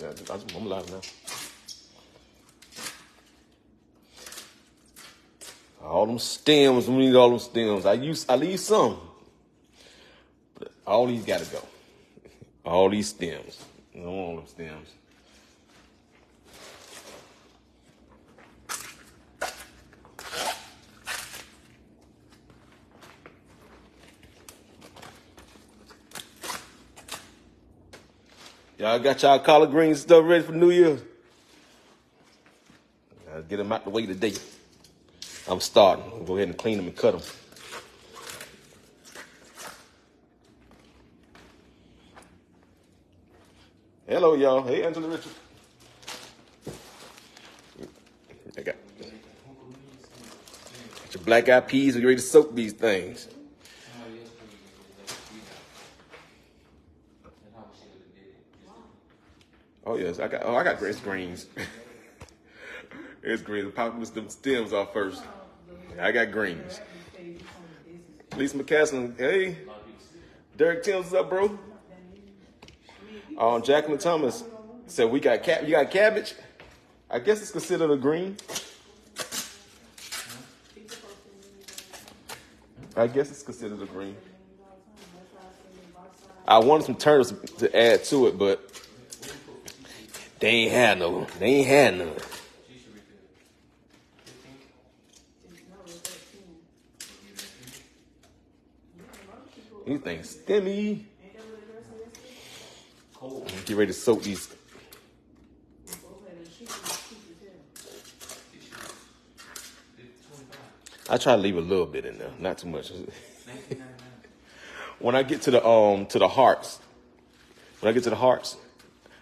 I'm live now. All them stems, we need all them stems. I leave some, but all these gotta go. All these stems. I don't want them stems. Y'all got y'all collard greens stuff ready for New Year's? Gotta get them out the way today. I'm starting. I'll go ahead and clean them and cut them. Hello, y'all. Hey, Angela Richard. I got your black eyed peas. Are you ready to soak these things? Oh yes, I got greens. It's greens. Popping them stems off first. I got greens. Lisa McCaslin, hey. Derek Timms, what's up, bro? Jacqueline Thomas said you got cabbage. I guess it's considered a green. I guess it's considered a green. I wanted some turnips to add to it, but they ain't had none. These things stemmy. Get ready to soak these. I try to leave a little bit in there, not too much. When I get to the hearts,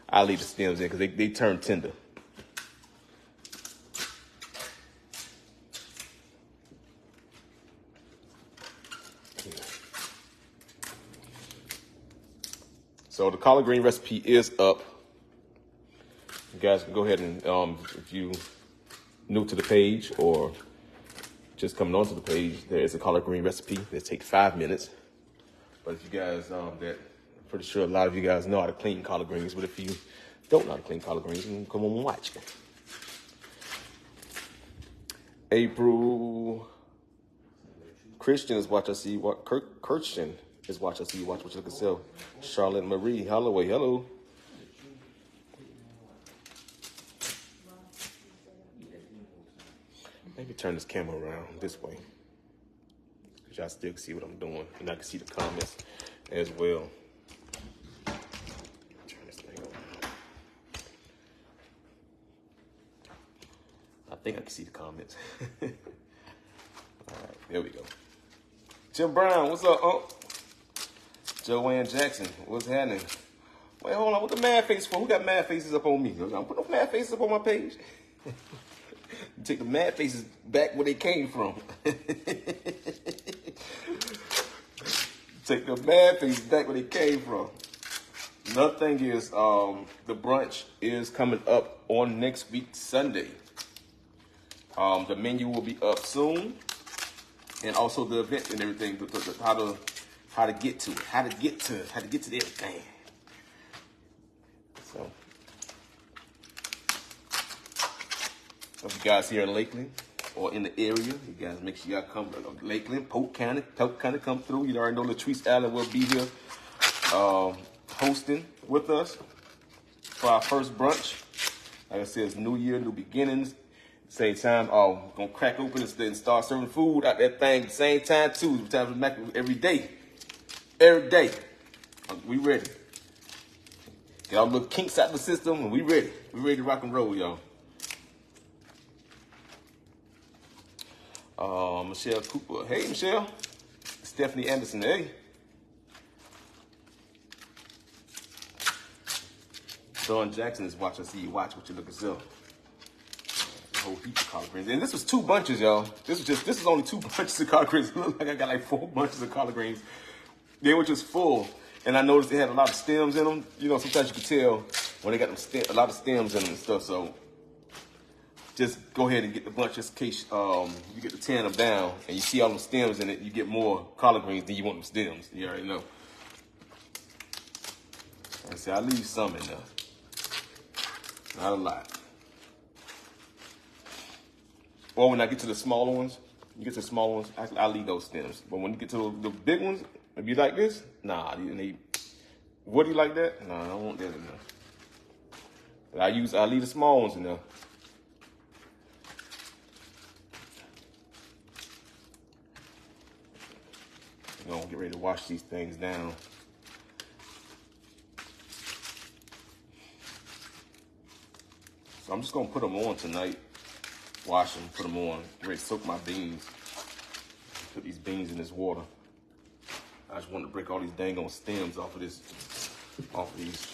I leave the stems in because they turn tender. So the collard green recipe is up. You guys can go ahead and, if you new to the page or just coming onto the page, there is a collard green recipe that takes 5 minutes. But if you guys, I'm pretty sure a lot of you guys know how to clean collard greens. But if you don't know how to clean collard greens, you can come on and watch. April Christian is watch. I see what Christian is watch. I see you watch what you look at self. Charlotte Marie Holloway, hello. Maybe turn this camera around this way, because y'all still can see what I'm doing, and I can see the comments as well. Turn this thing around. I think I can see the comments. All right, there we go. Jim Brown, what's up, Joanne Jackson, what's happening? Wait, hold on, what the mad face for? Who got mad faces up on me? I'm putting no mad faces up on my page. Take the mad faces back where they came from. Take the mad faces back where they came from. Another thing is, the brunch is coming up on next week, Sunday. The menu will be up soon, and also the event and everything. How to get to it, how to get to everything. So, if you guys here in Lakeland or in the area, you guys make sure y'all come to Lakeland, Polk County, come through. You already know Latrice Allen will be here hosting with us for our first brunch. Like I said, it's New Year, new beginnings. Same time, gonna crack open and start serving food out that thing. Same time too. Every day. Every day. We ready. Get all the little kinks out of the system and we ready. We ready to rock and roll, y'all. Michelle Cooper. Hey, Michelle. Stephanie Anderson. Hey. Dawn Jackson is watching. I see you watch what you look at yourself. A whole heap of collard greens. And this was 2 bunches, y'all. This is only 2 bunches of collard greens. It looked like I got like 4 bunches of collard greens. They were just full. And I noticed they had a lot of stems in them. You know, sometimes you can tell when they got a lot of stems in them and stuff. So just go ahead and get the bunch just in case you get to tearing them down and you see all them stems in it, you get more collard greens than you want them stems. You already know. Like I said, I leave some in there. Not a lot. Or when I get to the smaller ones, you get to the smaller ones, I leave those stems. But when you get to the big ones, if you like this, nah, you need. What do you like that? Nah, I don't want that in there. I leave the small ones in there. You know, get ready to wash these things down. So I'm just gonna put them on tonight. Wash them, put them on. Get ready to soak my beans. Put these beans in this water. I just wanted to break all these dang on stems off of these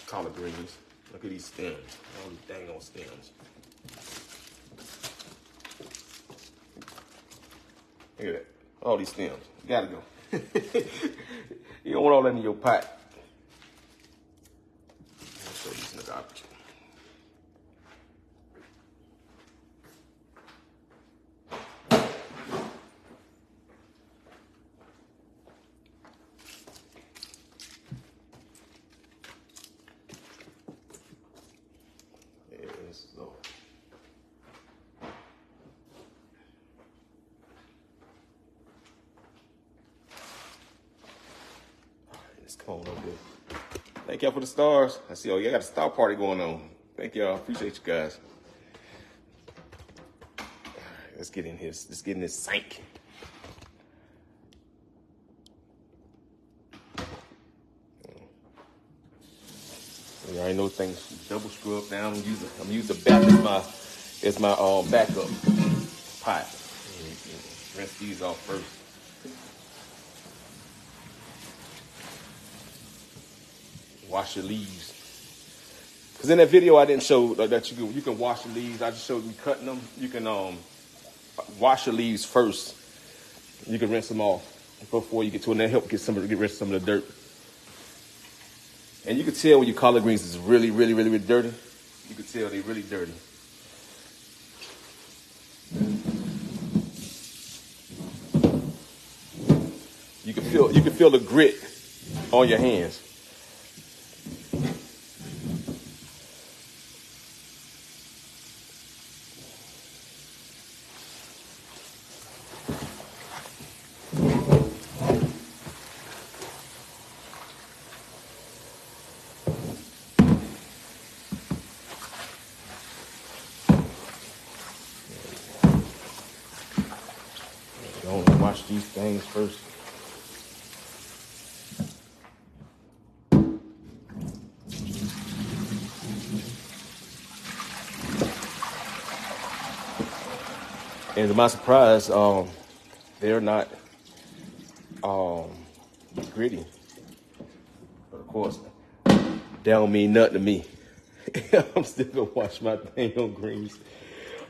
collard greens. Look at these stems, all these dang on stems. Look at that, all these stems. Gotta go. You don't want all that in your pot. I'll show these in the garbage. Come on, good. Thank y'all for the stars. I see, oh, y'all got a star party going on. Thank y'all. Appreciate you guys. All right, let's get in here. Let's get in this sink. You already know things. Double scrub down. I'm using the back as my backup pot. Rinse these off first. Wash your leaves. Because in that video I didn't show that you can wash the leaves. I just showed you cutting them. You can wash your leaves first. You can rinse them off before you get to it. And that help get rid of some of the dirt. And you can tell when your collard greens is really, really, really, really dirty. You can tell they're really dirty. You can feel the grit on your hands. Wash these things first. And to my surprise, they're not gritty. But of course, that don't mean nothing to me. I'm still gonna wash my thing on greens.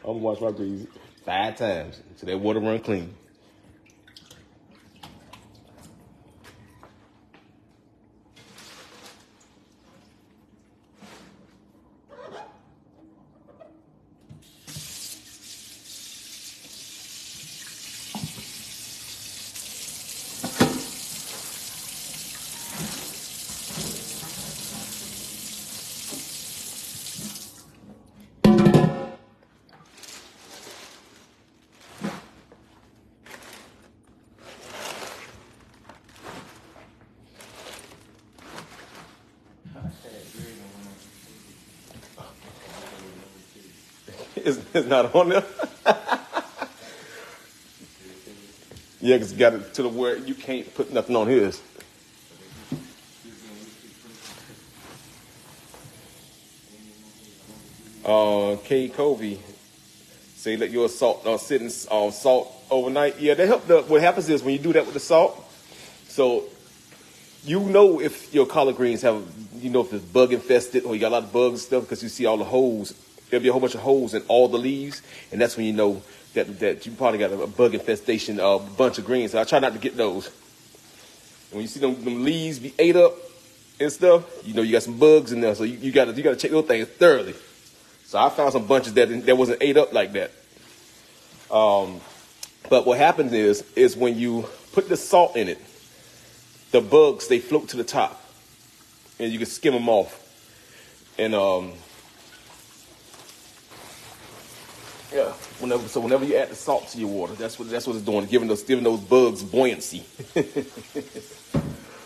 I'm gonna wash my greens 5 times until that water run clean. It's not on there. Yeah, because you got it to the where you can't put nothing on his. K. Covey say let your salt sit in salt overnight. Yeah, that help. What happens is when you do that with the salt, so you know if your collard greens have, you know, if it's bug infested or you got a lot of bugs and stuff because you see all the holes. There'll be a whole bunch of holes in all the leaves, and that's when you know that you probably got a bug infestation of a bunch of greens. So I try not to get those. And when you see them leaves be ate up and stuff, you know you got some bugs in there. So you gotta check those things thoroughly. So I found some bunches that wasn't ate up like that. But what happens is when you put the salt in it, the bugs, they float to the top, and you can skim them off. And Yeah. Whenever you add the salt to your water, that's what it's doing, giving those bugs buoyancy,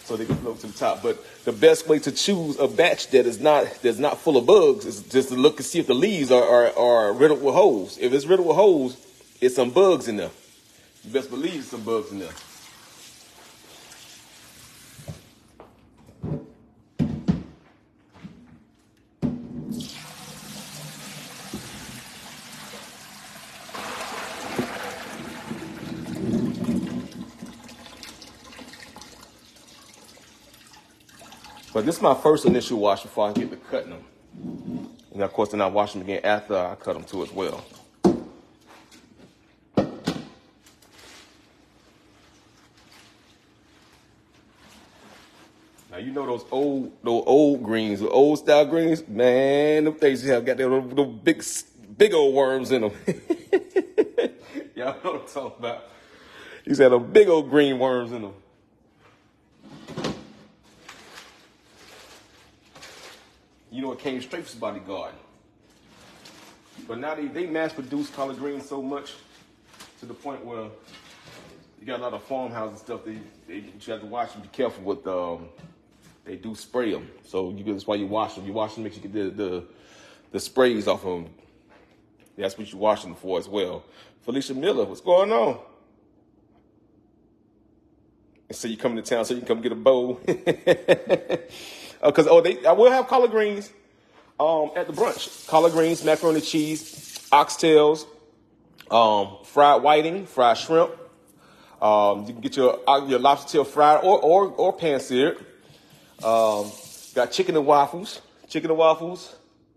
so they can float to the top. But the best way to choose a batch that's not full of bugs is just to look and see if the leaves are riddled with holes. If it's riddled with holes, it's some bugs in there. You best believe there's some bugs in there. But this is my first initial wash before I get to cutting them. And of course, then I wash them again after I cut them too as well. Now you know those old greens, the old style greens, man, them things have got those big old worms in them. Y'all know what I'm talking about. These had them big old green worms in them. You know, it came straight from somebody's garden. But now they mass produce collard greens so much to the point where you got a lot of farmhouses and stuff. You have to watch and be careful with they do spray them. So that's why you wash them. You wash them, make sure you get the sprays off of them. That's what you wash them for as well. Felicia Miller, what's going on? So you come to town so you can come get a bowl. Because I will have collard greens at the brunch. Collard greens, macaroni and cheese, oxtails, fried whiting, fried shrimp. You can get your lobster tail fried or pan-seared. Got chicken and waffles.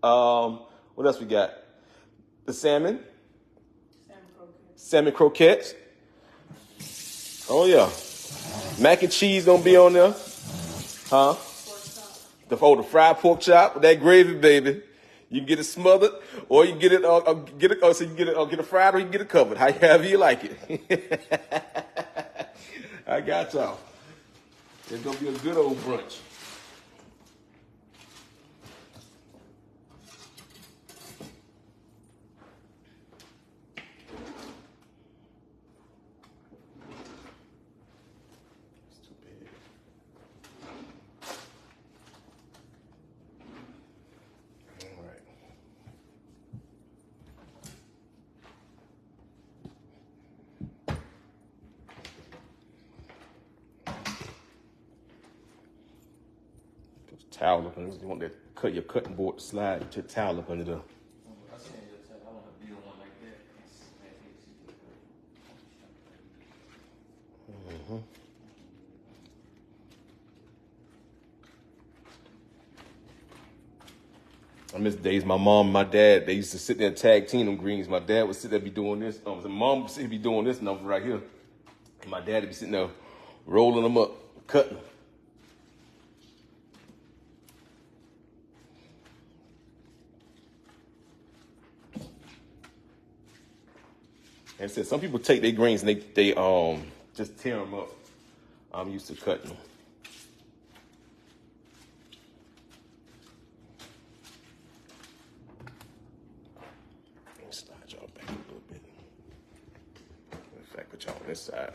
What else we got? The salmon. Salmon croquettes. Oh yeah. Mac and cheese gonna be on there. Huh? The fried pork chop with that gravy, baby. You can get it smothered, or you can get it get it fried, or you can get it covered. However you like it. I got y'all. It's gonna be a good old brunch. Towel up under. You want your cutting board to slide. Put your towel up under there. Mm-hmm. I miss days. My mom and my dad, they used to sit there and tag team them greens. My dad would sit there and be doing this. My mom would sit there and be doing this number right here. And my dad would be sitting there rolling them up, cutting them. And I said, some people take their greens and they just tear them up. I'm used to cutting them. Let me slide y'all back a little bit. In fact, put y'all on this side.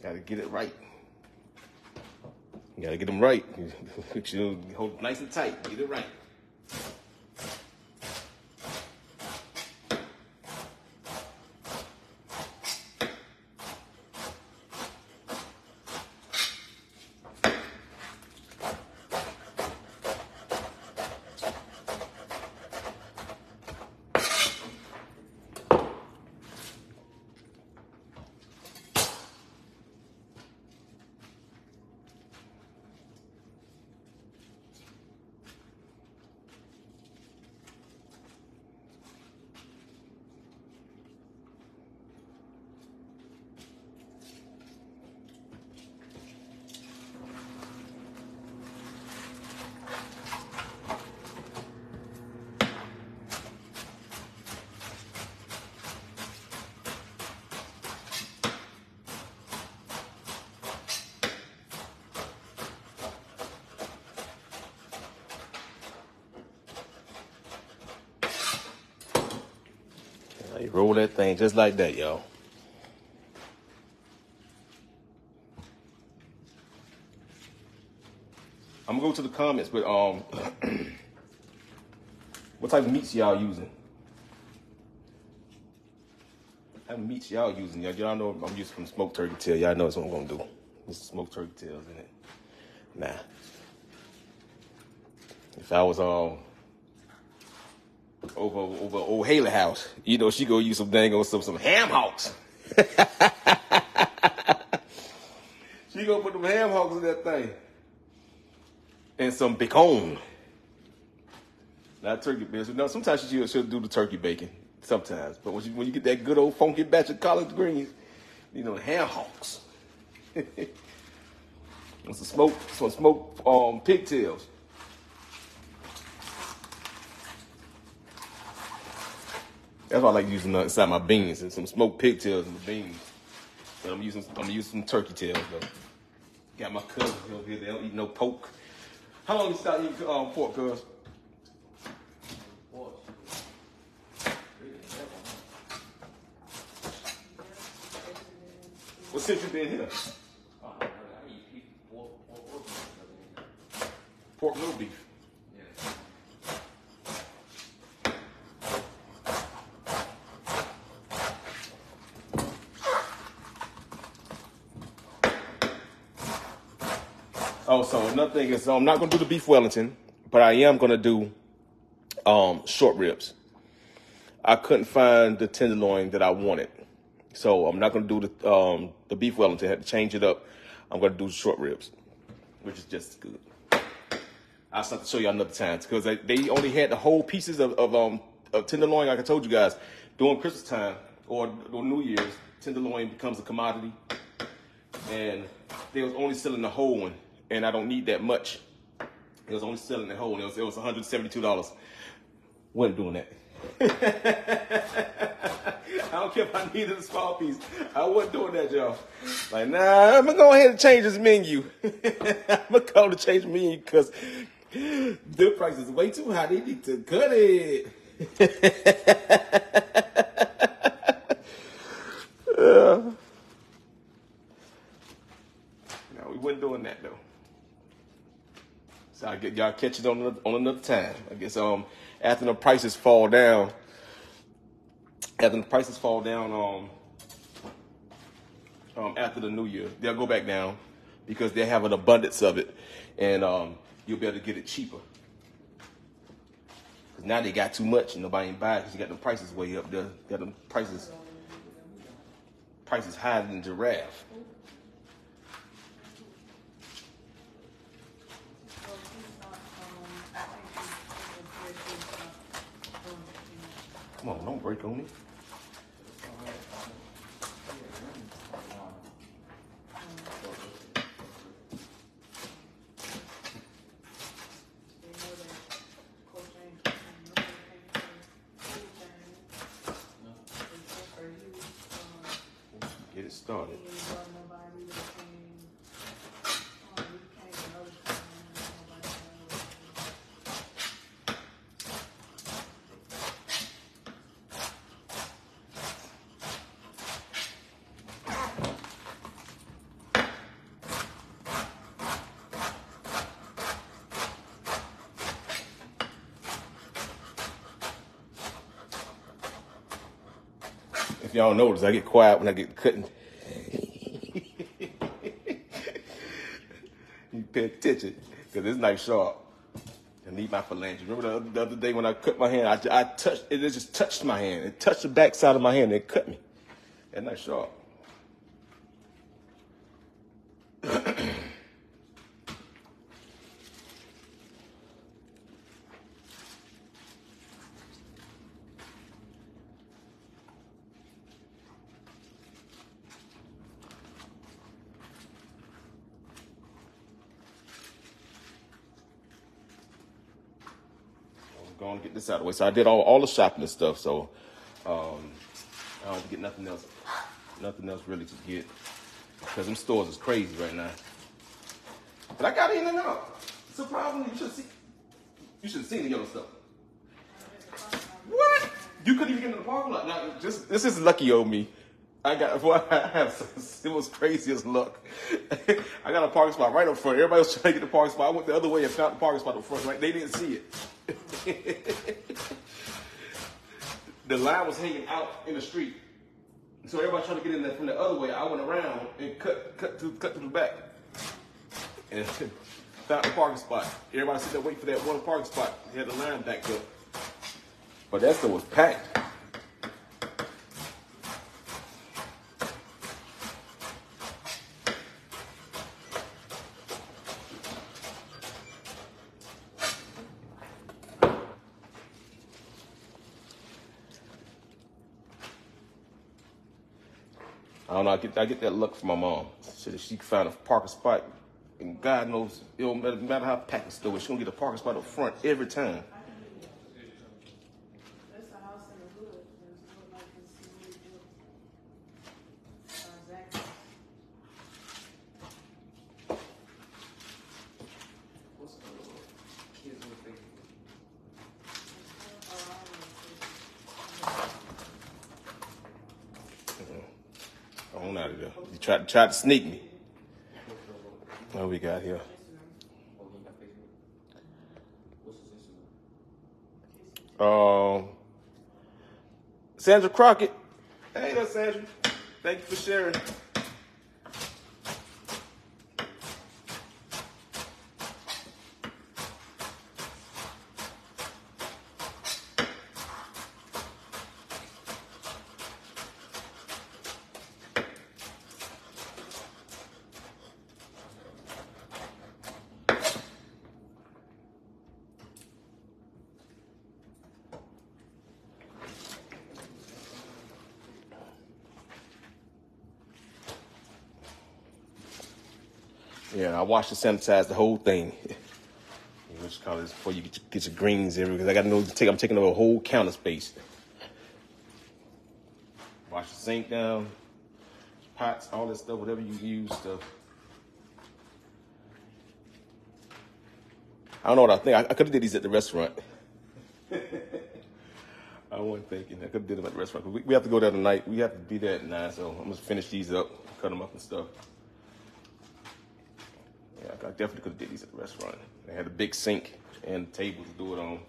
Gotta get it right. You gotta get them right. You hold it nice and tight. Get it right. You roll that thing just like that, y'all. I'm gonna go to the comments, but what type of meats y'all using? What type of meats y'all using? Y'all know I'm using some smoked turkey tail. Y'all know that's what I'm gonna do. There's smoked turkey tails in it. Nah. If I was over old Haley house, you know, she go use some some ham hocks. She gonna put them ham hocks in that thing. And some bacon. Not turkey bacon. No, sometimes she'll do the turkey bacon. Sometimes. But when you get that good old funky batch of collard greens, you know, ham hocks. And some smoked pigtails. That's why I like using inside my beans, and some smoked pigtails in the beans. But I'm using some turkey tails though. Got my cousins over here, they don't eat no pork. How long you start eating pork, cuz? Well, since you been here? Pork no beef. Oh, so another thing is I'm not gonna do the beef Wellington, but I am gonna do short ribs. I couldn't find the tenderloin that I wanted, so I'm not gonna do the beef Wellington. I had to change it up. I'm gonna do short ribs, which is just as good. I'll start to show y'all another time because they only had the whole pieces of tenderloin. Like I told you guys, during Christmas time or New Year's, tenderloin becomes a commodity, and they was only selling the whole one. And I don't need that much. It was only selling the whole. It was $172. Wasn't doing that. I don't care if I needed a small piece. I wasn't doing that, y'all. Like, nah, I'm gonna go ahead and change this menu. I'm gonna go to change the menu because the price is way too high. They need to cut it. No, we wasn't doing that though. So I get y'all catch it on another time. I guess after the prices fall down, after the New Year, they'll go back down because they have an abundance of it, and you'll be able to get it cheaper. Because now they got too much and nobody ain't buying it because you got the prices way up there. Got them prices higher than giraffe. Come on, don't break on me. Get it started. If y'all notice, I get quiet when I get cutting. You pay attention, because it's nice sharp. I need my phalanges. Remember the other day when I cut my hand, I touched it. It just touched my hand. It touched the back side of my hand. And it cut me. That nice sharp. Going to get this out of the way. So I did all the shopping and stuff. So I don't get nothing else really to get because them stores is crazy right now. But I got in and out. It's a problem. You should have seen the yellow stuff. What? You couldn't even get in the parking lot. Now, this is lucky old me. I have it was crazy as luck. I got a parking spot right up front. Everybody was trying to get the parking spot. I went the other way and found the parking spot up front. Right, they didn't see it. The line was hanging out in the street, so everybody trying to get in there from the other way. I went around and cut to the back, and found the parking spot. Everybody sitting there waiting for that one parking spot. They had the line backed up, but that stuff was packed. I don't know. I get that look from my mom. She found a parking spot, and God knows it don't matter how packed the store is. She gonna get a parking spot up front every time. There's a house in the hood. There's a like this exactly. What's the kids with Facebook? On out of there. You tried to sneak me. What we got here? Oh, he got Facebook. What's his Instagram? Sandra Crockett. Hey there, Sandra. Thank you for sharing. Yeah, I wash and sanitize the whole thing. Which call this before you get your greens everywhere, because I got to know I'm taking over a whole counter space. Wash the sink down, pots, all that stuff, whatever you use stuff. I don't know what I think. I could have did these at the restaurant. I wasn't thinking. I could have did them at the restaurant. We have to go there tonight. We have to be there at 9, so I'm gonna finish these up, cut them up and stuff. Yeah, I definitely could have did these at the restaurant. They had a big sink and table to do it on.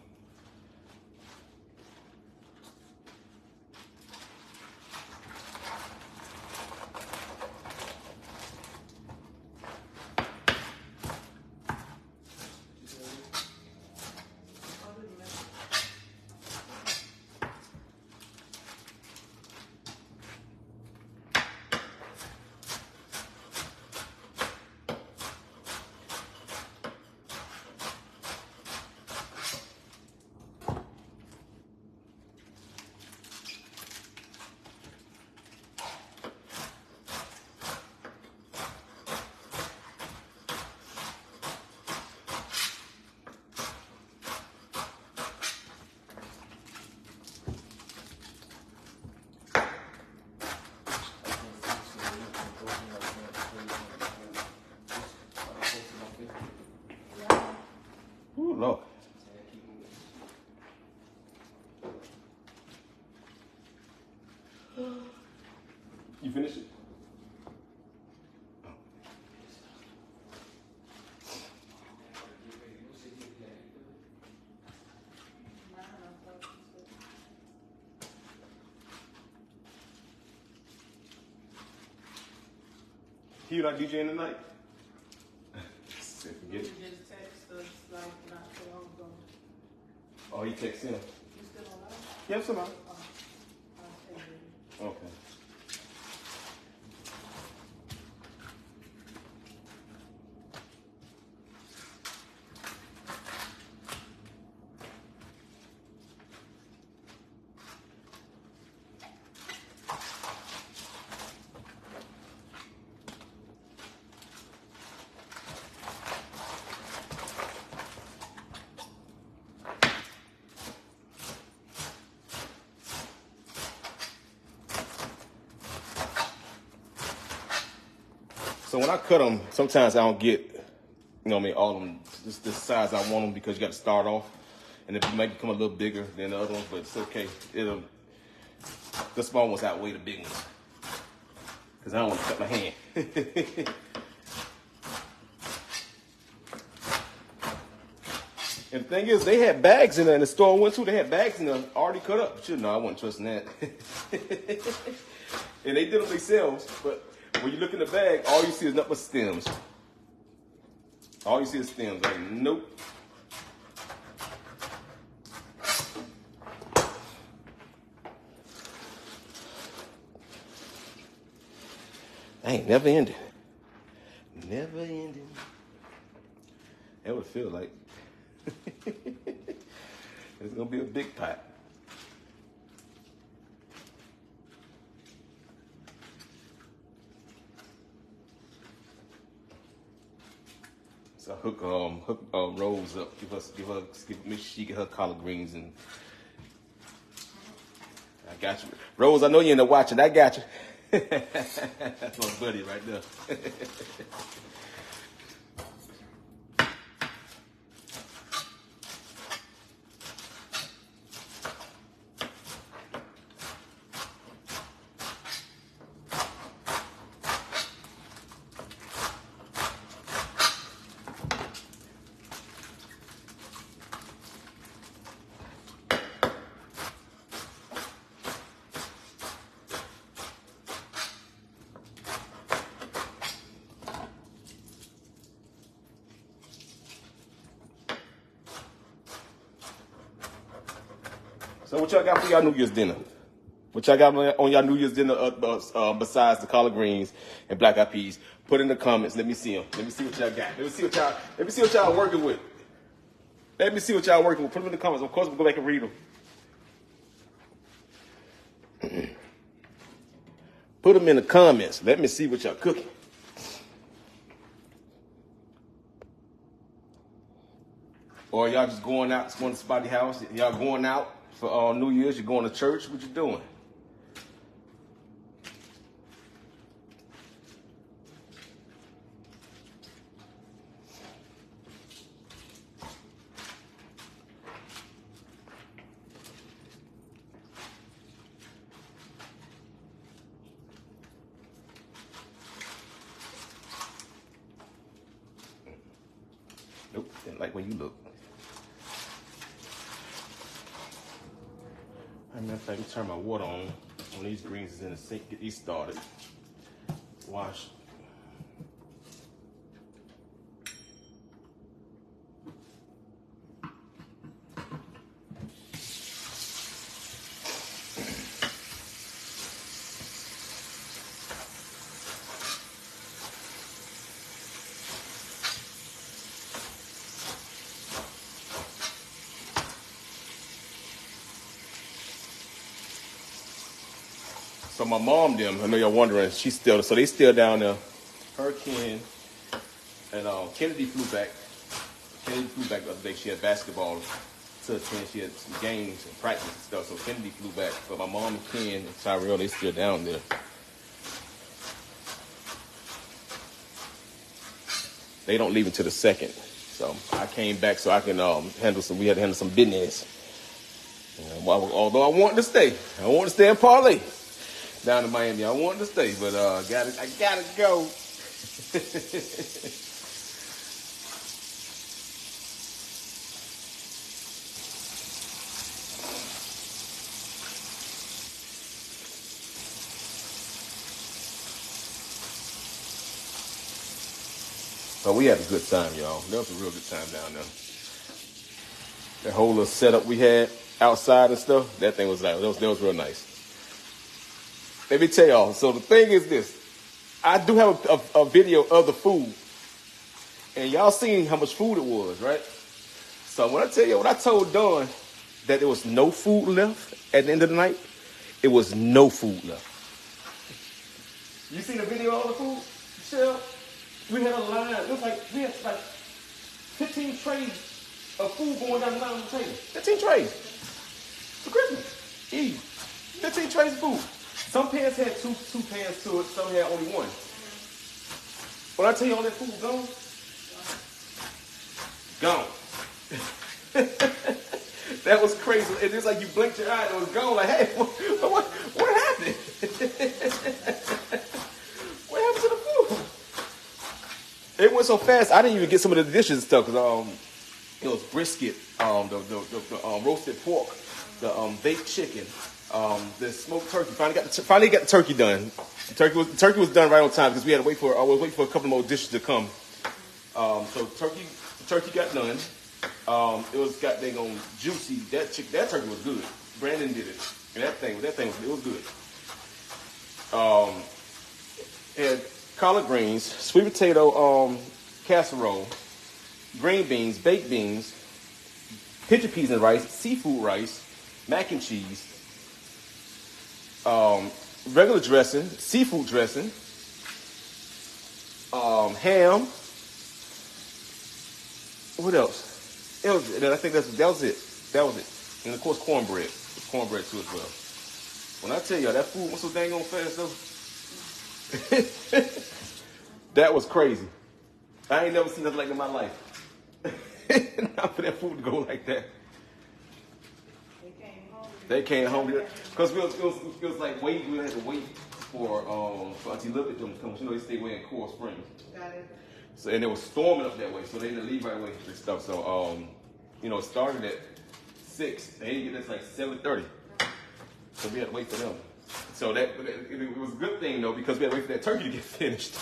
Ooh, Lord. You finished it? You not DJing tonight? Forget it. Just text us like not so long ago. Oh, he texts him. You still alive? Yeah, I'm still on. I'll tell you. Okay. So when I cut them, sometimes I don't get, all of them, just the size I want them, because you got to start off. and it might become a little bigger than the other ones, but it's okay. The small ones outweigh the big ones. Because I don't want to cut my hand. And the thing is, they had bags in there in the store I went to. They had bags in there already cut up. But no, I wasn't trusting that. And they did them themselves. But when you look in the bag, all you see is nothing but stems. All you see is stems. Like, nope. Ain't never ending. Never ending. That would feel like. It's gonna be a big pot. So hook Rose up. Make sure she get her collard greens, and I got you, Rose. I know you end up watching. I got you. That's my buddy right there. So what y'all got for y'all New Year's dinner? What y'all got on y'all New Year's dinner besides the collard greens and black eyed peas? Put in the comments. Let me see them. Let me see what y'all got. Let me see what y'all working with. Let me see what y'all working with. Put them in the comments. Of course, we'll go back and read them. Put them in the comments. Let me see what y'all cooking. Or y'all just going out, going to somebody's house. Y'all going out for New Year's. You're going to church. What you doing? Nope, didn't like where you look. As a matter of fact, let me turn my water on when these greens is in the sink. Get these started. Wash. So my mom, them, I know y'all wondering, she's still, so they still down there. Her, Ken, and Kennedy flew back. Kennedy flew back the other day. She had basketball to attend. She had some games and practice and stuff. So Kennedy flew back. But my mom and Ken and Tyrell, they still down there. They don't leave until the 2nd. So I came back so I can we had to handle some business. Although I wanted to stay. I wanted to stay in Parlay. Down in Miami. I wanted to stay, but I gotta go. But we had a good time, y'all. That was a real good time down there. That whole little setup we had outside and stuff, that thing was like, that was real nice. Let me tell y'all. So the thing is this. I do have a video of the food. And y'all seen how much food it was, right? So when I tell you, when I told Dawn that there was no food left at the end of the night, it was no food left. You seen the video of the food, Michelle? We had a line. It was like, we had like 15 trays of food going down the line on the table. 15 trays. For Christmas Eve. 15 trays of food. Some pans had two pans to it. Some had only one. When I tell you all that food gone, gone. That was crazy. It's just like you blinked your eye and it was gone. Like, hey, what happened? What happened to the food? It went so fast. I didn't even get some of the dishes and stuff because it was brisket, the roasted pork, the baked chicken, the smoked turkey. Finally got the turkey done. The turkey was done right on time because we had to wait for. I was waiting for a couple more dishes to come. So turkey got done. It was goddamn juicy. That turkey was good. Brandon did it, and that thing it was good. Had collard greens, sweet potato casserole, green beans, baked beans, pinto peas and rice, seafood rice, mac and cheese, regular dressing, seafood dressing, ham. What else? I think that was it. That was it. And of course, cornbread. Cornbread too as well. When I tell y'all that food was so dang on fast though, that was crazy. I ain't never seen nothing like that in my life. Not for that food to go like that. They came home because it was like waiting. We had to wait for Auntie Lippitt to come. You know they stay away in Coral Springs. Got it. So and it was storming up that way, so they didn't leave right away and stuff. So it started at 6. They didn't get there like 7:30. So we had to wait for them. So it was a good thing though because we had to wait for that turkey to get finished.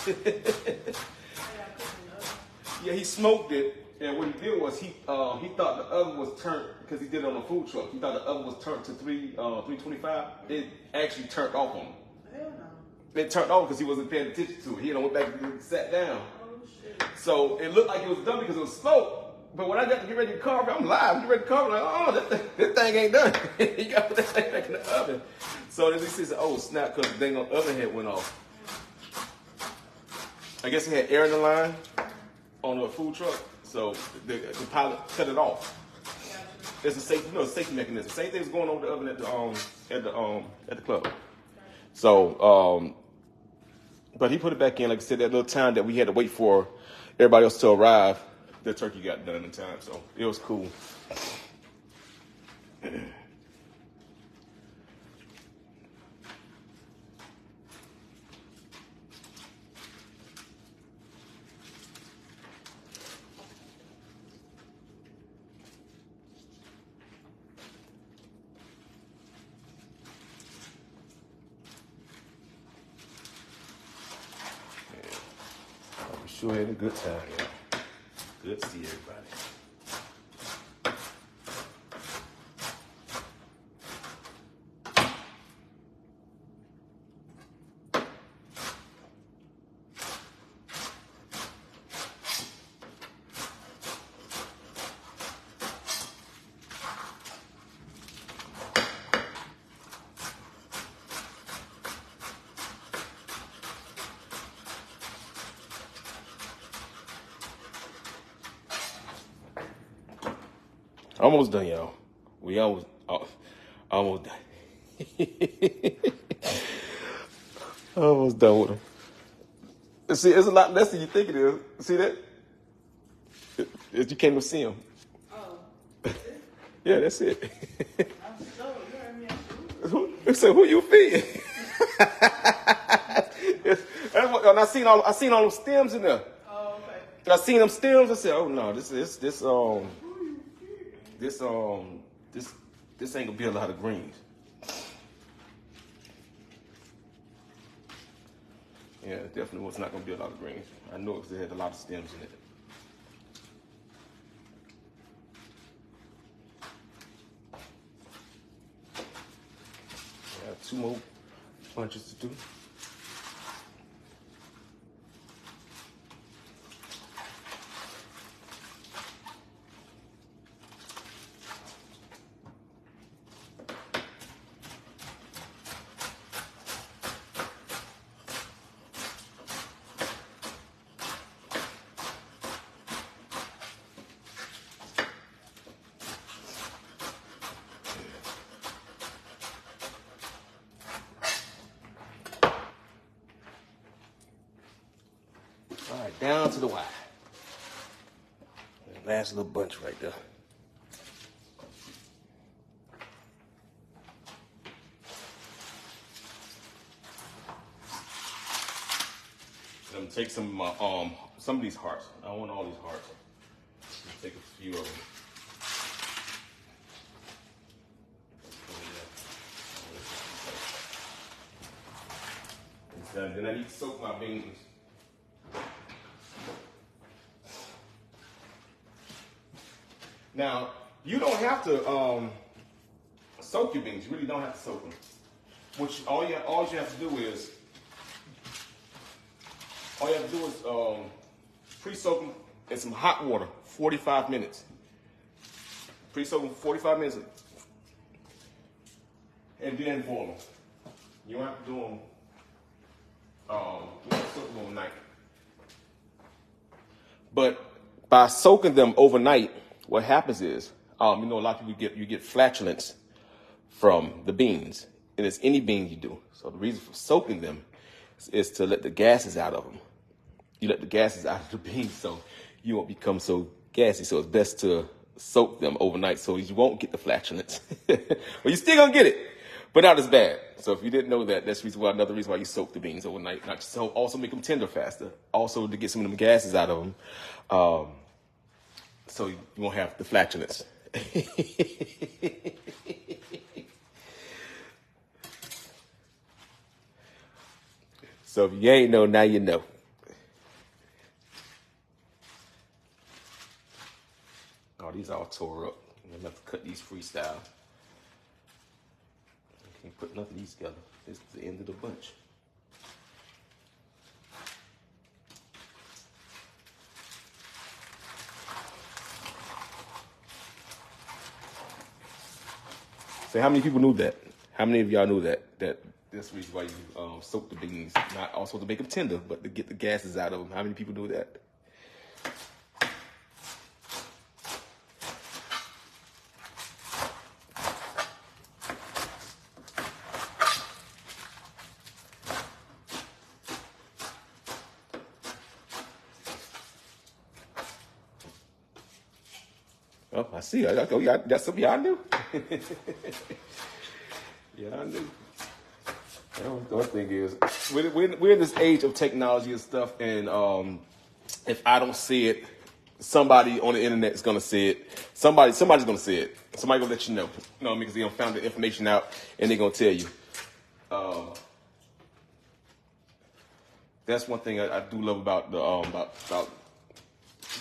Yeah, he smoked it, and what he did was he thought the oven was turned because he did it on a food truck. He thought the oven was turned to 325. It actually turned off on him. Hell no. It turned off because he wasn't paying attention to it. He went back and sat down. Oh shit. So it looked like it was done because it was smoke. But when I got to get ready to carve it, I'm live. Get ready to carve it. Like, oh, this thing ain't done. You got to put that thing back in the oven. So then he says, oh, snap, because the dang on oven head went off. I guess he had air in the line on the food truck. So the pilot cut it off. It's a safety mechanism. Same thing was going on with the oven at the club. So, but he put it back in, like I said, that little time that we had to wait for everybody else to arrive. The turkey got done in time, so it was cool. We sure had a good time, yeah. Good to see everybody. Almost done, y'all. We almost done. Almost done with them. See, it's a lot less than you think it is. See that? You can't even see them. Oh. Yeah, that's it. I'm so you heard me at So who you feeding? And I seen all them stems in there. Oh, okay. I seen them stems. I said, oh no, this ain't gonna be a lot of greens. Yeah, it definitely was not gonna be a lot of greens. I know it because it had a lot of stems in it. I have 2 more punches to do. All right, down to the wire. Last little bunch right there. take some of these hearts. I don't want all these hearts. Take a few of them. Then I need to soak my beans. Now, you don't have to soak your beans. You really don't have to soak them. All you have to do is pre-soak them in some hot water, 45 minutes. Pre-soak them for 45 minutes, and then boil them. You don't have to do them. You have to soak them overnight. But by soaking them overnight, what happens is, a lot of people get flatulence from the beans, and it's any bean you do. So the reason for soaking them is to let the gases out of them. You let the gases out of the beans, so you won't become so gassy. So it's best to soak them overnight, so you won't get the flatulence. But you're still gonna get it, but not as bad. So if you didn't know that, that's another reason why you soak the beans overnight. Not just also make them tender faster. Also to get some of them gases out of them. So you won't have the flatulence. So if you ain't know, now you know. Oh, these all tore up. I'm gonna have to cut these freestyle. I can't put nothing of these together. This is the end of the bunch. So how many people knew that? How many of y'all knew that that's the reason why you soak the beans, not also to make them tender, but to get the gases out of them? How many people knew that? Oh, I see. That's something y'all knew. Yeah, I knew. The other thing is, we're in this age of technology and stuff, and if I don't see it, somebody on the internet is gonna see it. Somebody's gonna see it. Somebody gonna let you know. You know what I mean? Because they found the information out, and they're gonna tell you. That's one thing I do love about the about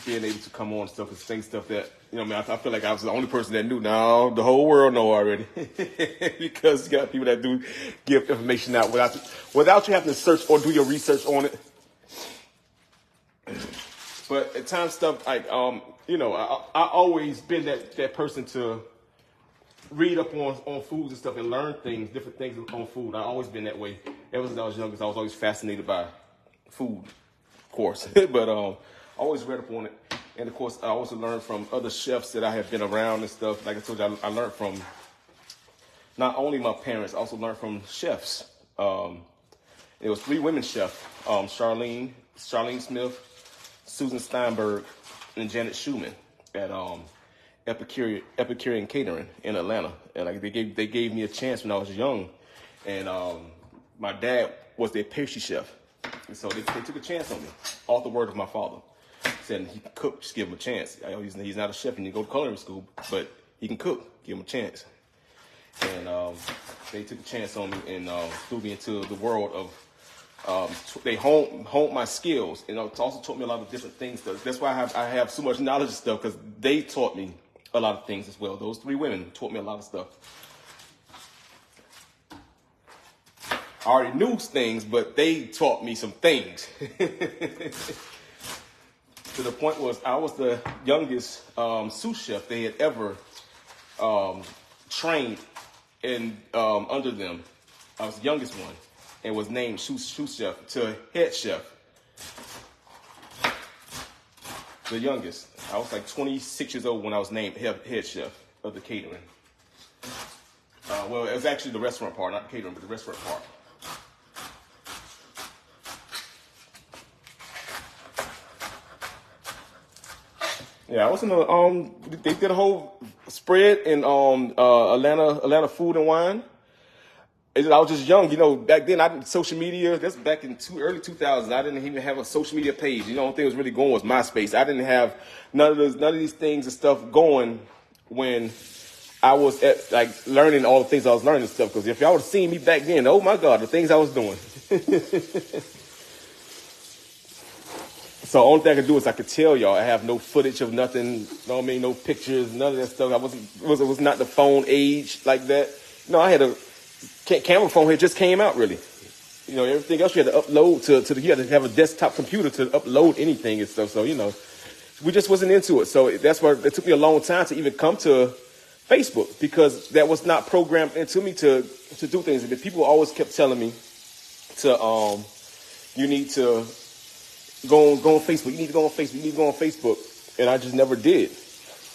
being able to come on and stuff and say stuff that, I feel like I was the only person that knew. Now the whole world know already. Because you got people that do give information out without you having to search or do your research on it. But at times stuff like, I always been that person to read up on foods and stuff and learn different things on food. I've always been that way. Ever since I was young, because I was always fascinated by food, of course. But I always read up on it. And of course, I also learned from other chefs that I have been around and stuff. Like I told you, I learned from not only my parents, I also learned from chefs. It was 3 women chefs, Charlene Smith, Susan Steinberg, and Janet Schumann at Epicurean Catering in Atlanta. And like they gave me a chance when I was young. And my dad was their pastry chef. And so they took a chance on me, off the word of my father. Said he can cook, just give him a chance. He's not a chef and he go to culinary school, but he can cook, give him a chance. And they took a chance on me and threw me into the world of, they honed my skills and also taught me a lot of different things. That's why I have so much knowledge of stuff, because they taught me a lot of things as well. Those 3 women taught me a lot of stuff. I already knew things, but they taught me some things. To the point was I was the youngest sous chef they had ever trained in under them. I was the youngest one and was named sous chef to head chef. The youngest. I was like 26 years old when I was named head chef of the catering. Well, it was actually the restaurant part, not the catering, but the restaurant part. Yeah, I was in the they did a whole spread in Atlanta Food and Wine, I was just young, you know. Back then, I didn't social media. That's back in early 2000s. I didn't even have a social media page. You know, the only thing that was really going was MySpace. I didn't have none of these things and stuff going when I was at like learning all the things I was learning and stuff. Because if y'all would have seen me back then, oh my God, the things I was doing. So the only thing I could do is I could tell y'all I have no footage of nothing. You know what I mean? No pictures, none of that stuff. It was not the phone age like that. No, I had a camera phone here just came out really. You know, everything else you had to upload you had to have a desktop computer to upload anything and stuff. So, you know, we just wasn't into it. So that's why it took me a long time to even come to Facebook because that was not programmed into me to do things. And people always kept telling me to, you need to go on Facebook. You need to go on Facebook. You need to go on Facebook. And I just never did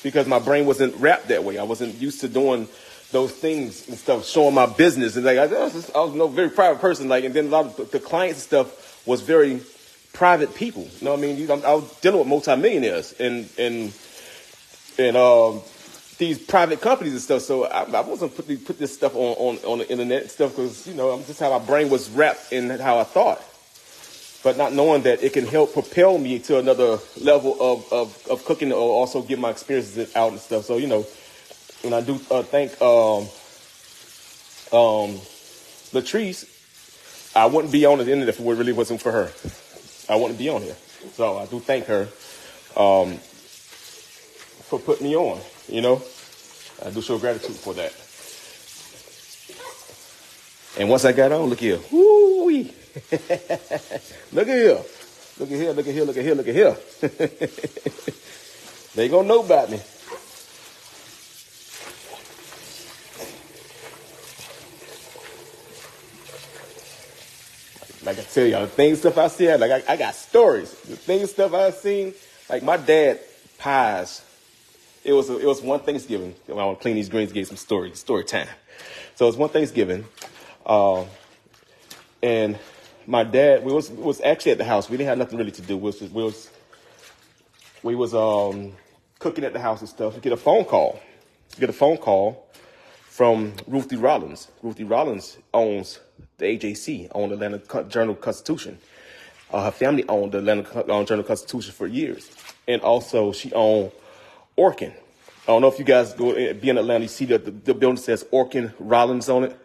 because my brain wasn't wrapped that way. I wasn't used to doing those things and stuff, showing my business. And like, I was a very private person. Like, and then a lot of the clients and stuff was very private people. You know what I mean? I was dealing with multimillionaires and these private companies and stuff. So I wasn't put this stuff on the internet and stuff because, you know, I'm just how my brain was wrapped in how I thought. But not knowing that it can help propel me to another level of cooking or also get my experiences out and stuff. So, you know, and I do thank Latrice. I wouldn't be on the internet if it really wasn't for her. I wouldn't be on here. So I do thank her for putting me on, you know. I do show gratitude for that. And once I got on, look here. Woo-wee. Look at here. Look at here, look at here, look at here, look at here. They gonna know about me. Like I tell y'all, the things stuff I see, like I got stories. The things stuff I've seen, like my dad pies. It was one Thanksgiving. I want to clean these greens, get some story time. So it was one Thanksgiving, and my dad was actually at the house. We didn't have nothing really to do. We was cooking at the house and stuff. We get a phone call from Ruthie Rollins. Ruthie Rollins owns the AJC, owned the Atlanta Journal-Constitution. Her family owned the Atlanta Journal-Constitution for years. And also she owned Orkin. I don't know if you guys be in Atlanta, you see the building says Orkin Rollins on it.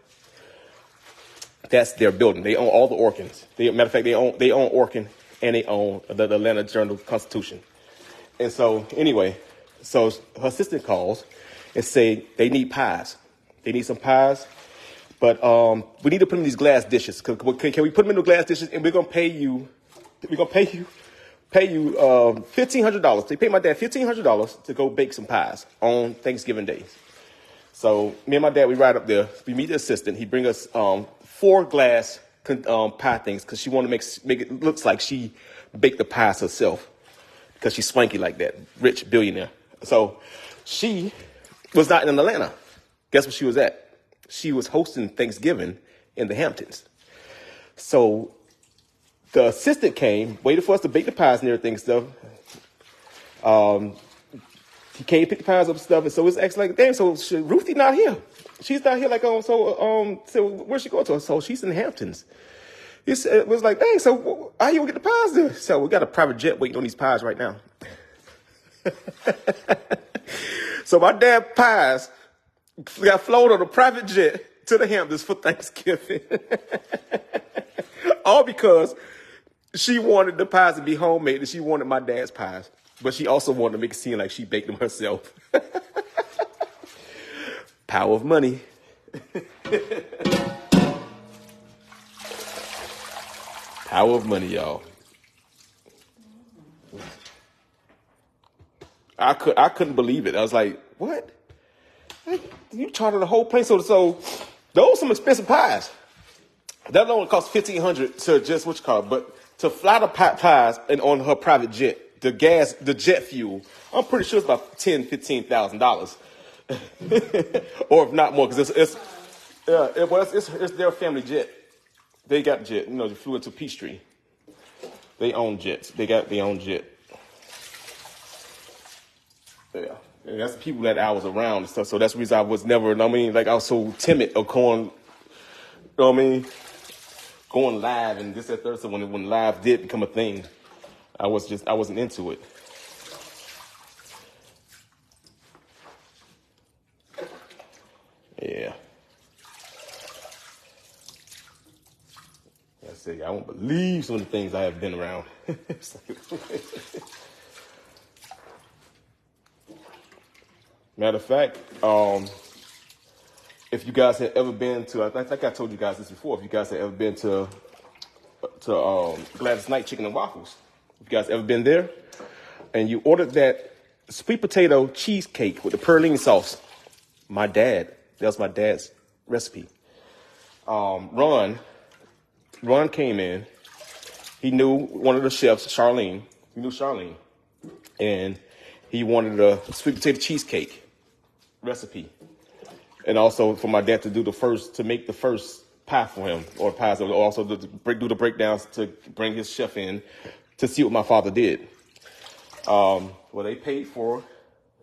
That's their building. They own all the Orkins. Matter of fact, they own Orkin and they own the Atlanta Journal-Constitution. And so anyway, so her assistant calls and say they need pies. They need some pies. But we need to put them in these glass dishes. Can we put them in the glass dishes? And we're gonna pay you $1,500. They paid my dad $1,500 to go bake some pies on Thanksgiving Day. So me and my dad, we ride up there. We meet the assistant. He bring us 4 glass pie things because she wanted to make it looks like she baked the pies herself because she's swanky like that, rich billionaire. So she was not in Atlanta. Guess where she was at? She was hosting Thanksgiving in the Hamptons. So the assistant came, waited for us to bake the pies and everything and stuff. He came, pick the pies up and stuff, and so it's actually like, damn, so Ruthie not here. She's not here, like, so where's she going to? So she's in the Hamptons. It was like, dang, so how you gonna get the pies there? So we got a private jet waiting on these pies right now. So my dad pies got flown on a private jet to the Hamptons for Thanksgiving. All because she wanted the pies to be homemade and she wanted my dad's pies. But she also wanted to make it seem like she baked them herself. Power of money. Power of money, y'all. I couldn't believe it. I was like, what? You chartered the whole plane? So those are some expensive pies. That only cost $1,500 to just but to fly the pies and on her private jet, the jet fuel, I'm pretty sure it's about $10,000-$15,000, or if not more, because it's their family jet. They got jet. You know, they flew into Peachtree. They own jets. They got their own jet. Yeah. And that's the people that I was around and stuff. So that's the reason I was never, I was so timid of going know what I mean? Going live and this, that, third. So when live did become a thing, I wasn't into it. Yeah. I say I won't believe some of the things I have been around. Matter of fact, if you guys had ever been to, I think I told you guys this before. If you guys had ever been to Gladys Knight Chicken and Waffles, if you guys ever been there, and you ordered that sweet potato cheesecake with the praline sauce, that was my dad's recipe. Ron came in. He knew one of the chefs, Charlene. He knew Charlene, and he wanted a sweet potato cheesecake recipe. And also for my dad to make the first pie for him, or pies, or also do the breakdowns to bring his chef in to see what my father did. Well, they paid for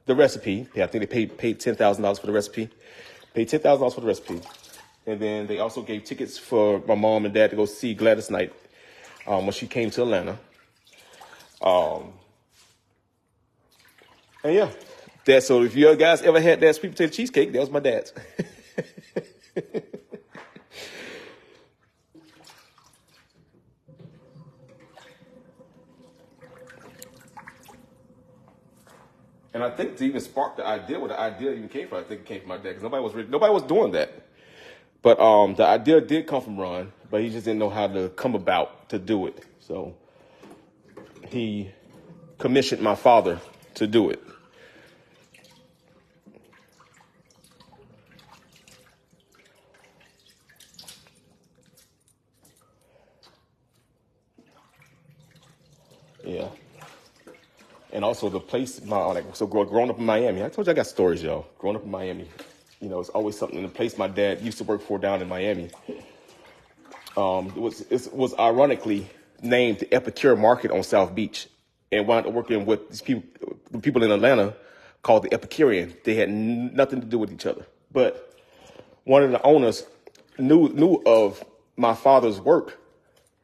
the recipe. I think they paid $10,000 for the recipe. Paid $10,000 for the recipe. And then they also gave tickets for my mom and dad to go see Gladys Knight when she came to Atlanta. And yeah. So if you guys ever had that sweet potato cheesecake, that was my dad's. And I think to even spark the idea, where the idea even came from, I think it came from my dad, because nobody was doing that. But the idea did come from Ron, but he just didn't know how to come about to do it. So he commissioned my father to do it. Yeah. And also the place, growing up in Miami, I told you I got stories, y'all. Growing up in Miami, it's always something. The place my dad used to work for down in Miami, it was ironically named the Epicure Market on South Beach, and wound up working with these people in Atlanta called the Epicurean. They had nothing to do with each other, but one of the owners knew of my father's work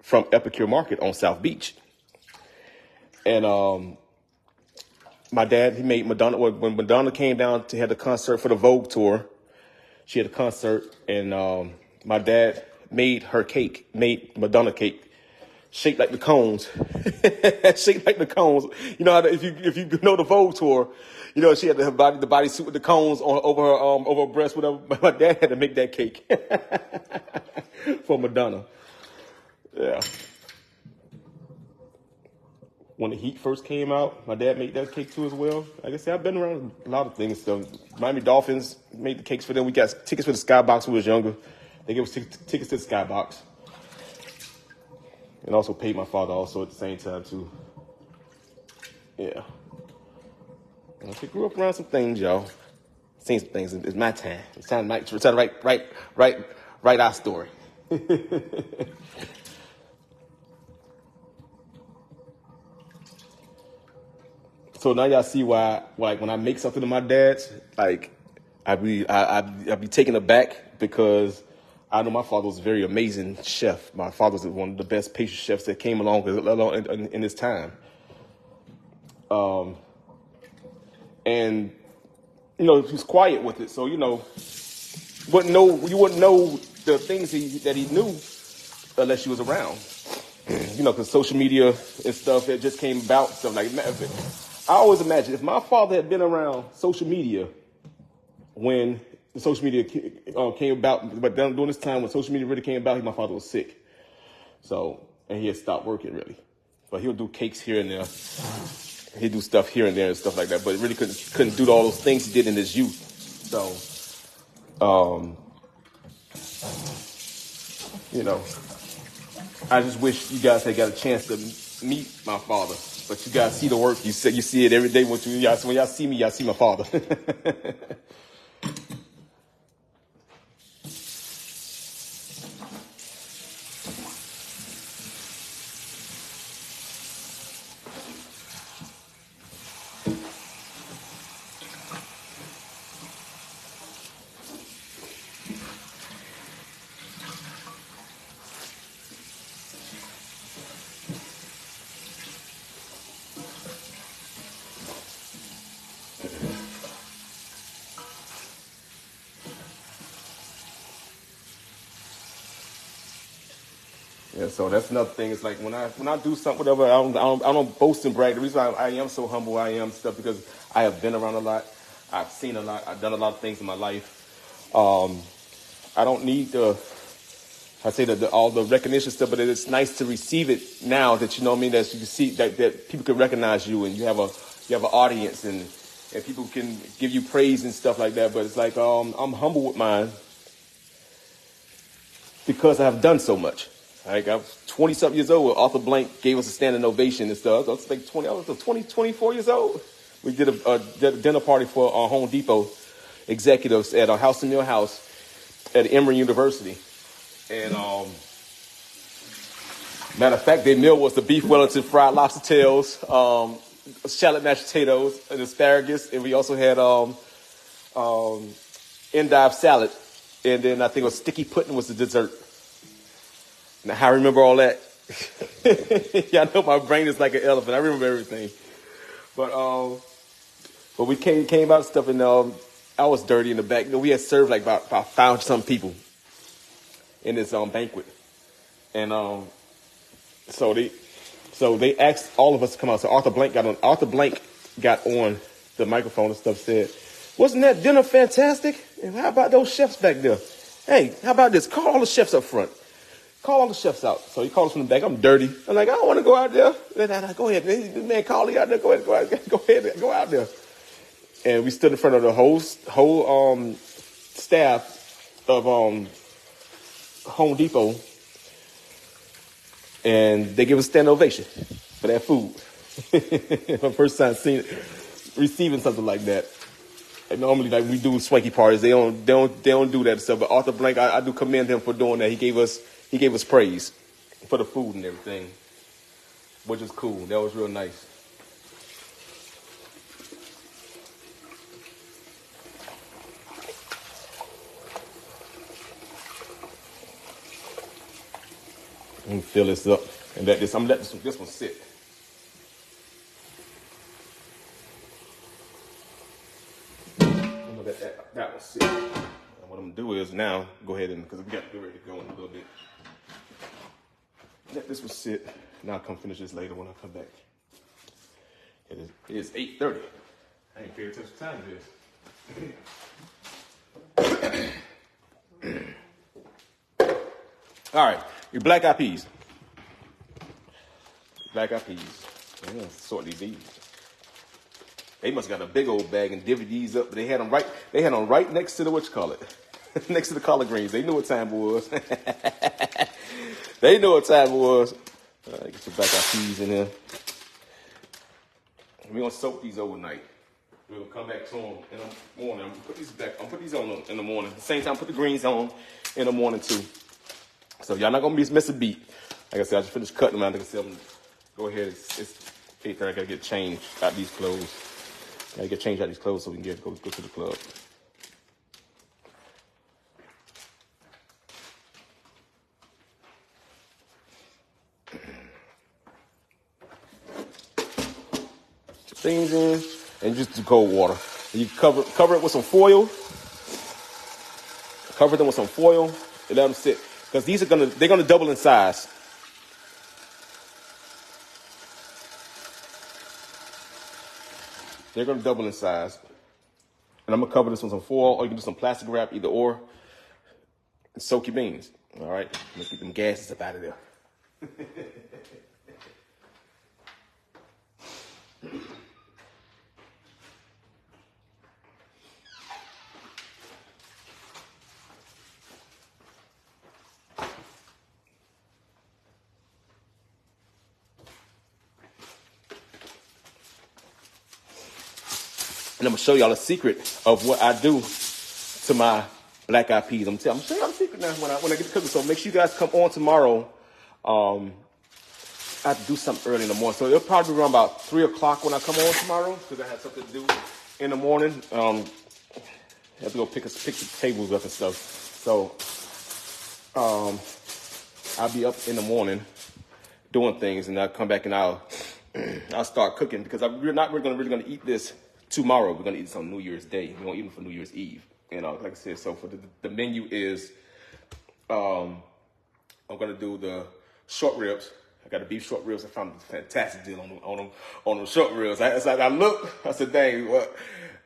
from Epicure Market on South Beach. And my dad, he made Madonna, when Madonna came down to have the concert for the Vogue tour, she had a concert, and my dad made Madonna cake, shaped like the cones. Shaped like the cones. You know, if you know the Vogue tour, she had the bodysuit with the cones over her breast, whatever. My dad had to make that cake for Madonna. Yeah. When the Heat first came out, my dad made that cake too as well. Like I said, I've been around a lot of things. So Miami Dolphins made the cakes for them. We got tickets for the Skybox when we was younger. They gave us tickets to the Skybox. And also paid my father also at the same time too. Yeah. I grew up around some things, y'all. Seen some things. It's my time. It's time to write our story. So now y'all see why, like, when I make something to my dad's, like, I be taken aback, because I know my father was a very amazing chef. My father was one of the best pastry chefs that came along in his time. And he was quiet with it, so you wouldn't know the things that he knew unless you was around. Because social media and stuff, it just came about, stuff like that. I always imagine if my father had been around social media when the social media came about, but then during this time when social media really came about, my father was sick. So, and he had stopped working really. But he'll do cakes here and there. He'd do stuff here and there and stuff like that, but really couldn't do all those things he did in his youth. So, I just wish you guys had got a chance to meet my father. But you guys see the work. You see it every day. When y'all see me, y'all see my father. Yeah, so that's another thing. It's like when I do something, whatever, I don't boast and brag. The reason I am so humble, I am stuff because I have been around a lot. I've seen a lot. I've done a lot of things in my life. I don't need I say all the recognition stuff, but it's nice to receive it now that you know what I mean. That you can see that people can recognize you and you have an audience and people can give you praise and stuff like that. But it's like I'm humble with mine because I have done so much. Like I was 20 something years old. Arthur Blank gave us a standing ovation and stuff. I was like 24 years old. We did a dinner party for Home Depot executives at a House and Mill House at Emory University. And matter of fact, their meal was the beef Wellington, fried lobster tails, shallot mashed potatoes, and asparagus, and we also had endive salad, and then I think it was sticky pudding was the dessert. Now, how I remember all that? Y'all know my brain is like an elephant. I remember everything. But we came out and stuff, and I was dirty in the back. You know, we had served like about 500 some people in this banquet, and so they asked all of us to come out. So Arthur Blank got on the microphone and stuff. Said, "Wasn't that dinner fantastic? And how about those chefs back there? Hey, how about this? Call all the chefs up front. Call all the chefs out." So he called us from the back. I'm dirty. I'm like, I don't want to go out there. Go ahead, man. Call you out there. Go ahead, go out there. And we stood in front of the whole staff of Home Depot, and they give us a standing ovation for that food. My first time receiving something like that. And normally, like we do swanky parties, they don't do that stuff. But Arthur Blank, I do commend him for doing that. He gave us praise for the food and everything, which is cool. That was real nice. Let me fill this up and I'm gonna let this one sit. I'm gonna let that one sit. And what I'm gonna do is now go ahead and, because we got to get ready to go in a little bit. Let this one sit. Now I'll come finish this later when I come back. It is 8:30. I ain't paying attention to time it is. All right, your black eyed peas. Black eyed peas. I'm gonna sort these. They must have got a big old bag and divvied these up. But they had them right next to the next to the collard greens. They knew what time it was. They knew what time it was. Get your black eyed peas in there. We're gonna soak these overnight. We're gonna come back to them in the morning. I'm gonna put these on in the morning. At the same time, put the greens on in the morning too. So y'all not gonna miss a beat. Like I said, I just finished cutting them out. Like I said, go ahead. It's 8:30. I gotta get changed out these clothes. Gotta get changed out these clothes so we can go to the club. Things in and just the cold water. You cover it with some foil. Cover them with some foil and let them sit, because they're gonna double in size. They're gonna double in size, and I'm gonna cover this with some foil, or you can do some plastic wrap, either or. And soak your beans. All right, let's get them gases up out of there. And I'm gonna show y'all a secret of what I do to my black eyed peas. I'm gonna show y'all a secret now when I get to cooking. So make sure you guys come on tomorrow. I have to do something early in the morning, so it'll probably be around about 3 o'clock when I come on tomorrow, because I have something to do in the morning. I have to go pick the tables up and stuff. So I'll be up in the morning doing things, and I'll come back and I'll start cooking, because we're not really gonna eat this tomorrow. We're gonna eat this on New Year's Day. We're gonna eat it for New Year's Eve. And like I said, so for the menu is I'm gonna do the short ribs. I got the beef short ribs. I found a fantastic deal on them short ribs. I looked. I said, dang, well,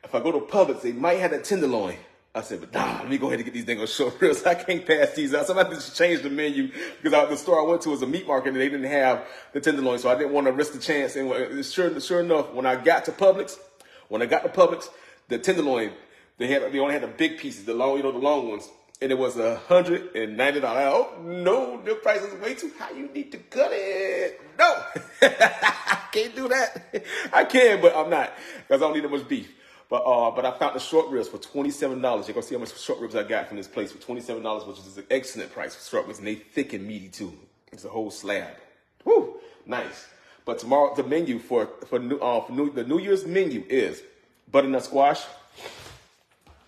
if I go to Publix, they might have that tenderloin. I said, but nah, let me go ahead and get these dang short ribs. I can't pass these out. Somebody just changed the menu because the store I went to was a meat market and they didn't have the tenderloin, so I didn't want to risk the chance. And sure enough, when I got to Publix, the tenderloin, they only had the big pieces, the long ones, and it was $190. Oh no, the price is way too high. You need to cut it. No, I can't do that. I can, but I'm not because I don't need that much beef. But I found the short ribs for $27. You're gonna see how much short ribs I got from this place for $27, which is an excellent price for short ribs, and they thick and meaty too. It's a whole slab. Woo, nice. But tomorrow the menu for the New Year's menu is butternut squash.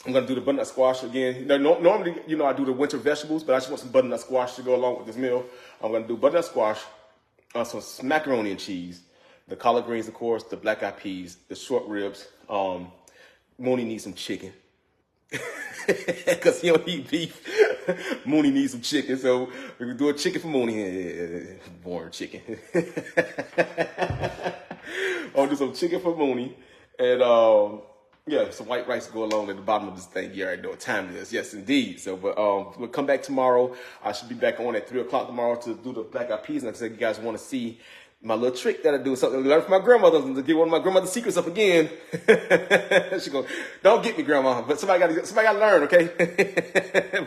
I'm gonna do the butternut squash again. Normally, I do the winter vegetables, but I just want some butternut squash to go along with this meal. I'm gonna do butternut squash, some macaroni and cheese, the collard greens, of course, the black eyed peas, the short ribs. Mooney needs some chicken because he don't eat beef. Mooney needs some chicken, so we can do a chicken for Mooney. Boring chicken. I'll do some chicken for Mooney, and some white rice to go along at the bottom of this thing. You already know what time it is. Yes, indeed. So, but we'll come back tomorrow. I should be back on at 3:00 tomorrow to do the black eyed peas. And like I said, you guys want to see my little trick that I do, something I learned from my grandmother, to get one of my grandmother's secrets up again. She goes, don't get me, grandma, but somebody got to learn, okay?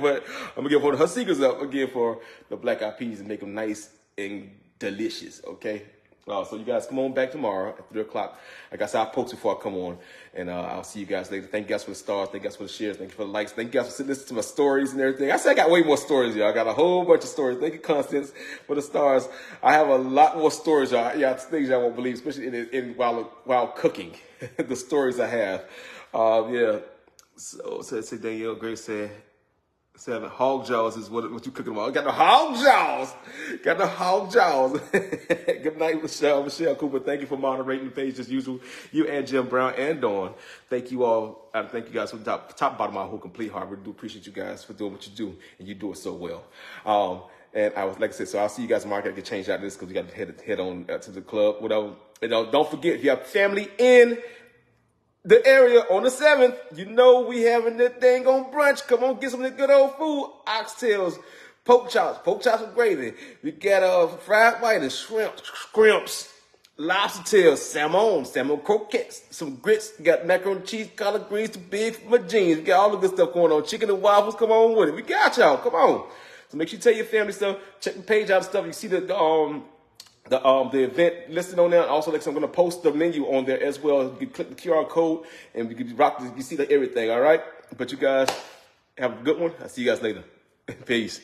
But I'm gonna give one of her secrets up again for the black eyed peas and make them nice and delicious, okay? So you guys come on back tomorrow at 3:00. Like I said, I'll post before I come on, and I'll see you guys later. Thank you guys for the stars. Thank you guys for the shares. Thank you for the likes. Thank you guys for listening to my stories and everything. I said I got way more stories, y'all. I got a whole bunch of stories. Thank you, Constance, for the stars. I have a lot more stories, y'all. Yeah, things y'all won't believe, especially while cooking. The stories I have. So Danielle Grace said, hog jaws is what you cooking about. Got the hog jaws. Got the hog jaws. Good night, Michelle. Michelle Cooper, thank you for moderating the page as usual. You and Jim Brown and Dawn. Thank you all. Thank you guys from top bottom of my whole complete heart. We do appreciate you guys for doing what you do, and you do it so well. And I was, like I said, so I'll see you guys tomorrow. I got to get changed out of this because we got to head on to the club. Whatever. Don't forget, if you have family in the area on the 7th, we having that thing on brunch. Come on, get some of the good old food. Oxtails, pork chops with gravy. We got fried white and scrimps, lobster tails, salmon croquettes, some grits. We got macaroni and cheese, collard greens, too big for my jeans. We got all the good stuff going on. Chicken and waffles, come on with it. We got y'all, come on. So make sure you tell your family stuff. Check the page out and stuff. You see the event listed on there. Also, like I'm going to post the menu on there as well. You can click the QR code and you see everything, all right? But you guys have a good one. I'll see you guys later. Peace.